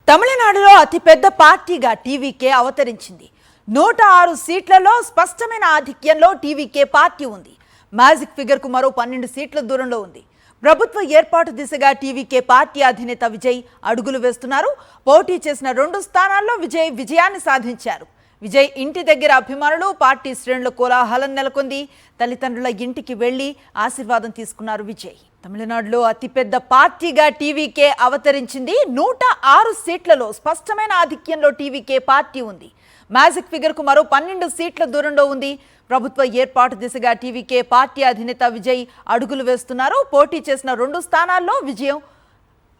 తమిళనాడులో అతిపెద్ద పార్టీగా టీవీకే అవతరించింది. 106 సీట్లలో స్పష్టమైన ఆధిక్యంలో టీవీకే పార్టీ ఉంది. మ్యాజిక్ ఫిగర్ కు మరో 12 సీట్ల దూరంలో ఉంది. ప్రభుత్వ ఏర్పాటు దిశగా టీవీకే పార్టీ అధినేత విజయ్ అడుగులు వేస్తున్నారు. పోటీ చేసిన 2 స్థానాల్లో విజయాన్ని సాధించారు. విజయ్ ఇంటి దగ్గర అభిమానులు, పార్టీ శ్రేణుల కోలాహలం నెలకొంది. తల్లిదండ్రుల ఇంటికి వెళ్లి ఆశీర్వాదం తీసుకున్నారు విజయ్. తమిళనాడులో అతిపెద్ద పార్టీగా టీవీకే అవతరించింది. 106 సీట్లలో స్పష్టమైన ఆధిక్యంలో టీవీకే పార్టీ ఉంది. మ్యాజిక్ ఫిగర్ కు మరో 12 సీట్ల దూరంలో ఉంది. ప్రభుత్వ ఏర్పాటు దిశగా టీవీకే పార్టీ అధినేత విజయ్ అడుగులు వేస్తున్నారు. పోటీ చేసిన 2 స్థానాల్లో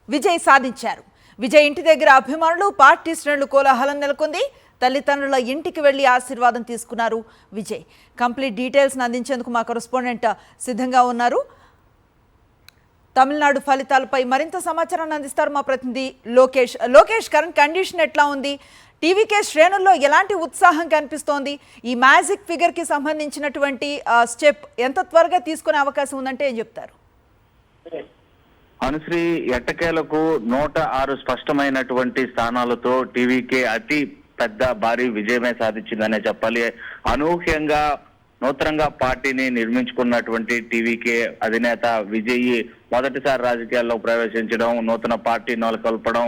విజయ్ సాధించారు. విజయ్ ఇంటి దగ్గర అభిమానులు, పార్టీ శ్రేణులు కోలాహలం నెలకొంది. తల్లిదండ్రుల ఇంటికి వెళ్లి ఆశీర్వాదం తీసుకున్నారు విజయ్. కంప్లీట్ డీటెయిల్స్ అందించేందుకు మా కరెస్పాండెంట్ సిద్ధంగా ఉన్నారు. తమిళనాడు ఫలితాలపై మరింత సమాచారాన్ని అందిస్తారు మా ప్రతినిధి లోకేష్. కరెంట్ కండిషన్ ఎట్లా ఉంది? టీవీకే శ్రేణుల్లో ఎలాంటి ఉత్సాహం కనిపిస్తోంది? ఈ మ్యాజిక్ ఫిగర్ కి సంబంధించినటువంటి స్టెప్ ఎంత త్వరగా తీసుకునే అవకాశం ఉందంటే ఏం చెప్తారు? అనుశ్రీ, ఎట్టకేలకు 106 స్పష్టమైనటువంటి స్థానాలతో టీవీకే అతి పెద్ద భారీ విజయమే సాధించిందనే చెప్పాలి. అనూహ్యంగా నూతనంగా పార్టీని నిర్మించుకున్నటువంటి టీవీకే అధినేత విజయ్ మొదటిసారి రాజకీయాల్లో ప్రవేశించడం, నూతన పార్టీ నెలకొల్పడం,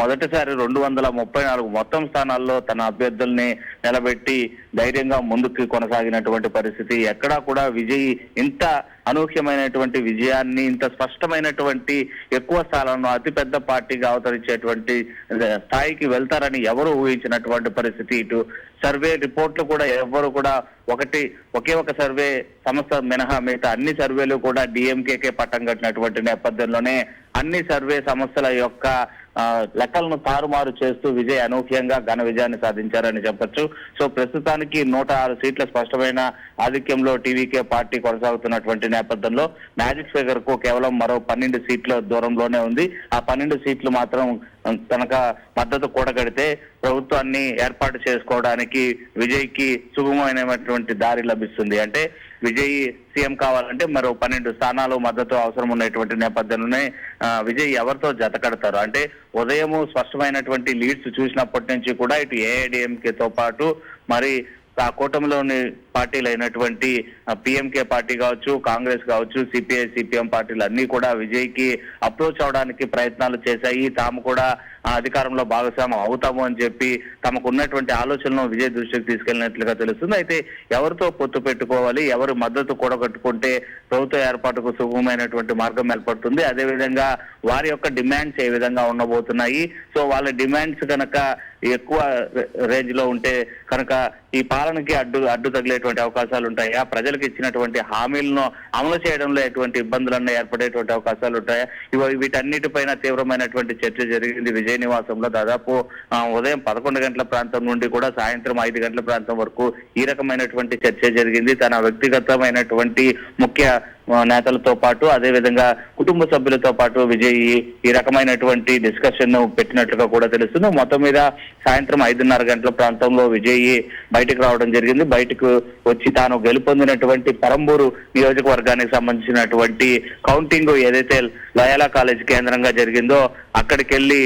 మొదటిసారి 234 మొత్తం స్థానాల్లో తన అభ్యర్థుల్ని నిలబెట్టి ధైర్యంగా ముందుకు కొనసాగినటువంటి పరిస్థితి. ఎక్కడా కూడా విజయ్ ఇంత అనూహ్యమైనటువంటి విజయాన్ని, ఇంత స్పష్టమైనటువంటి ఎక్కువ స్థానాలను అతిపెద్ద పార్టీగా అవతరించేటువంటి స్థాయికి వెళ్తారని ఎవరు ఊహించినటువంటి పరిస్థితి. ఇటు సర్వే రిపోర్ట్లు కూడా ఎవరు కూడా ఒకే ఒక సర్వే సంస్థ మినహా మిగతా అన్ని సర్వేలు కూడా డిఎంకేకే పట్టం కట్టినటువంటి నేపథ్యంలోనే అన్ని సర్వే సంస్థల యొక్క లెక్కలను తారుమారు చేస్తూ విజయ్ అనూహ్యంగా ఘన విజయాన్ని సాధించారని చెప్పొచ్చు. సో ప్రస్తుతానికి 106 సీట్ల స్పష్టమైన ఆధిక్యంలో టీవీకే పార్టీ కొనసాగుతున్నటువంటి నేపథ్యంలో మ్యాజిక్ ఫిగర్ కు కేవలం మరో 12 సీట్ల దూరంలోనే ఉంది. ఆ 12 సీట్లు మాత్రం కనుక మద్దతు కూడగడితే ప్రభుత్వాన్ని ఏర్పాటు చేసుకోవడానికి విజయ్ కి సుగమమైనటువంటి దారి లభిస్తుంది. అంటే విజయ్ సీఎం కావాలంటే మరో 12 స్థానాలు మద్దతు అవసరం ఉన్నటువంటి నేపథ్యంలోనే విజయ్ ఎవరితో జత కడతారు అంటే ఉదయం స్పష్టమైనటువంటి లీడ్స్ చూసినప్పటి నుంచి కూడా ఇటు ఏఐడిఎంకేతో పాటు మరి ఆ కూటమిలోని పార్టీలు అయినటువంటి పిఎంకే పార్టీ కావచ్చు, కాంగ్రెస్ కావచ్చు, సిపిఐ సిపిఎం పార్టీలు అన్ని కూడా విజయ్ కి అప్రోచ్ అవడానికి ప్రయత్నాలు చేశాయి. తాము కూడా అధికారంలో భాగస్వామ్యం అవుతాము అని చెప్పి తమకు ఉన్నటువంటి ఆలోచనలను విజయ్ దృష్టికి తీసుకెళ్లినట్లుగా తెలుస్తుంది. అయితే ఎవరితో పొత్తు పెట్టుకోవాలి, ఎవరు మద్దతు కూడగట్టుకుంటే ప్రభుత్వ ఏర్పాటుకు సుగమమైనటువంటి మార్గం ఏర్పడుతుంది, అదేవిధంగా వారి యొక్క డిమాండ్స్ ఏ విధంగా ఉండబోతున్నాయి. సో వాళ్ళ డిమాండ్స్ కనుక ఎక్కువ రేంజ్ లో ఉంటే కనుక ఈ పాలనకి అడ్డు తగిలేటువంటి అవకాశాలు ఉంటాయా, ప్రజలకు ఇచ్చినటువంటి హామీలను అమలు చేయడంలో ఎటువంటి ఇబ్బందులన్నా ఏర్పడేటువంటి అవకాశాలు ఉంటాయా, వీటన్నిటిపైన తీవ్రమైనటువంటి చర్చ జరిగింది విజయ్ నివాసంలో. దాదాపు ఉదయం 11 గంటల ప్రాంతం నుండి కూడా సాయంత్రం 5 గంటల ప్రాంతం వరకు ఈ రకమైనటువంటి చర్చ జరిగింది. తన వ్యక్తిగతమైనటువంటి ముఖ్య నేతలతో పాటు అదేవిధంగా కుటుంబ సభ్యులతో పాటు విజయ్ ఈ రకమైనటువంటి డిస్కషన్ పెట్టినట్లుగా కూడా తెలుస్తుంది. మొత్తం మీద సాయంత్రం 5:30 గంటల ప్రాంతంలో విజయ్ బయటకు రావడం జరిగింది. బయటకు వచ్చి తాను గెలుపొందినటువంటి పెరంబూరు నియోజకవర్గానికి సంబంధించినటువంటి కౌంటింగ్ ఏదైతే లయాలా కాలేజ్ కేంద్రంగా జరిగిందో అక్కడికి వెళ్లి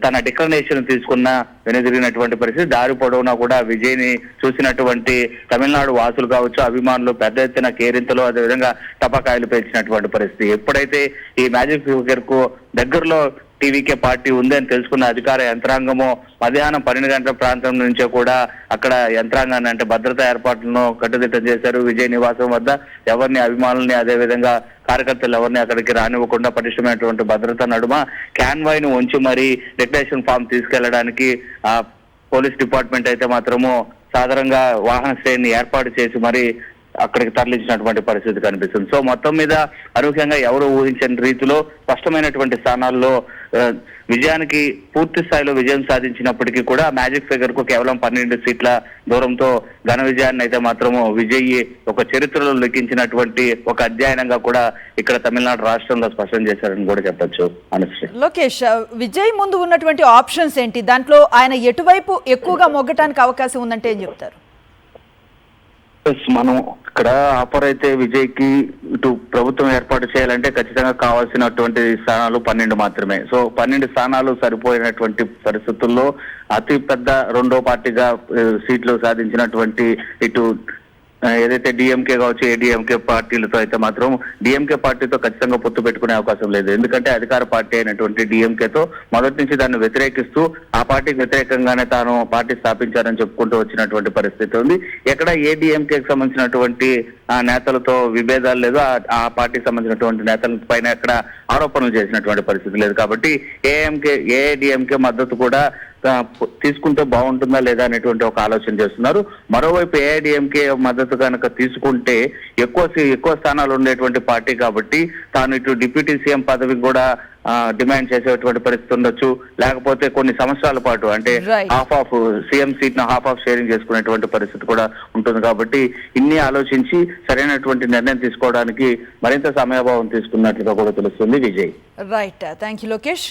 తన డిక్లరేషన్ తీసుకున్న వెనుదిరిగినటువంటి పరిస్థితి. దారి పొడవునా కూడా విజయ్ ని చూసినటువంటి తమిళనాడు వాసులు కావచ్చు, అభిమానులు పెద్ద ఎత్తున కేరింతలు, అదేవిధంగా టపాకాయలు పేర్చినటువంటి పరిస్థితి. ఎప్పుడైతే ఈ మ్యాజిక్ ఫిగర్ కు దగ్గరలో టీవీకే పార్టీ ఉంది అని తెలుసుకున్న అధికార యంత్రాంగము మధ్యాహ్నం 12 గంటల ప్రాంతం నుంచే కూడా అక్కడ యంత్రాంగాన్ని అంటే భద్రతా ఏర్పాట్లను కట్టుదిట్టం చేశారు. విజయ్ నివాసం వద్ద ఎవరిని అభిమానుల్ని అదేవిధంగా కార్యకర్తలు ఎవరిని అక్కడికి రానివ్వకుండా పటిష్టమైనటువంటి భద్రత నడుమ క్యాన్వాయ్ ను ఉంచి మరి డిక్లరేషన్ ఫామ్ తీసుకెళ్లడానికి పోలీస్ డిపార్ట్మెంట్ అయితే మాత్రము సాధారణంగా వాహన శ్రేణిని ఏర్పాటు చేసి మరి అక్కడికి తరలించినటువంటి పరిస్థితి కనిపిస్తుంది. సో మొత్తం మీద అనూహ్యంగా ఎవరు ఊహించని రీతిలో స్పష్టమైనటువంటి స్థానాల్లో విజయానికి పూర్తి స్థాయిలో విజయం సాధించినప్పటికీ కూడా మ్యాజిక్ ఫిగర్ కు కేవలం 12 సీట్ల దూరంతో ఘన విజయాన్ని అయితే మాత్రము విజయ్ ఒక చరిత్రలో లిఖించినటువంటి ఒక అధ్యయనంగా కూడా ఇక్కడ తమిళనాడు రాష్ట్రంలో స్పష్టం చేశారని కూడా చెప్పొచ్చు. అనుశ్రీ, లోకేష్, విజయ్ ముందు ఉన్నటువంటి ఆప్షన్స్ ఏంటి? దాంట్లో ఆయన ఎటువైపు ఎక్కువగా మొగ్గటానికి అవకాశం ఉందంటే ఏం చెప్తారు? మనం ఇక్కడ ఆఫర్ అయితే విజయ్ కి ఇటు ప్రభుత్వం ఏర్పాటు చేయాలంటే ఖచ్చితంగా కావాల్సినటువంటి స్థానాలు 12 మాత్రమే. సో 12 స్థానాలు సరిపోయినటువంటి పరిస్థితుల్లో అతి పెద్ద రెండో పార్టీగా సీట్లు సాధించినటువంటి ఇటు ఏదైతే డిఎంకే కావచ్చు ఏడీఎంకే పార్టీలతో అయితే మాత్రం డిఎంకే పార్టీతో ఖచ్చితంగా పొత్తు పెట్టుకునే అవకాశం లేదు. ఎందుకంటే అధికార పార్టీ అయినటువంటి డిఎంకేతో మొదటి నుంచి దాన్ని వ్యతిరేకిస్తూ ఆ పార్టీకి వ్యతిరేకంగానే తాను పార్టీ స్థాపించారని చెప్పుకుంటూ వచ్చినటువంటి పరిస్థితి ఉంది. ఎక్కడ ఏడీఎంకేకి సంబంధించినటువంటి నేతలతో విభేదాలు లేదు, ఆ పార్టీకి సంబంధించినటువంటి నేతల పైన ఎక్కడ ఆరోపణలు చేసినటువంటి పరిస్థితి లేదు. కాబట్టి ఏఐడిఎంకే మద్దతు కూడా తీసుకుంటే బాగుంటుందా లేదా అనేటువంటి ఒక ఆలోచన చేస్తున్నారు. మరోవైపు ఏఐడిఎంకే మద్దతు కనుక తీసుకుంటే ఎక్కువ స్థానాలు ఉండేటువంటి పార్టీ కాబట్టి తాను ఇటు డిప్యూటీ సీఎం పదవికి కూడా డిమాండ్ చేసేటువంటి పరిస్థితి ఉండొచ్చు. లేకపోతే కొన్ని సంవత్సరాల పాటు అంటే హాఫ్ ఆఫ్ సీఎం సీట్ ను హాఫ్ ఆఫ్ షేరింగ్ చేసుకునేటువంటి పరిస్థితి కూడా ఉంటుంది. కాబట్టి ఇన్ని ఆలోచించి సరైనటువంటి నిర్ణయం తీసుకోవడానికి మరింత సమయాభావం తీసుకున్నట్లుగా కూడా తెలుస్తుంది. Vijay. Right, thank you Lokesh.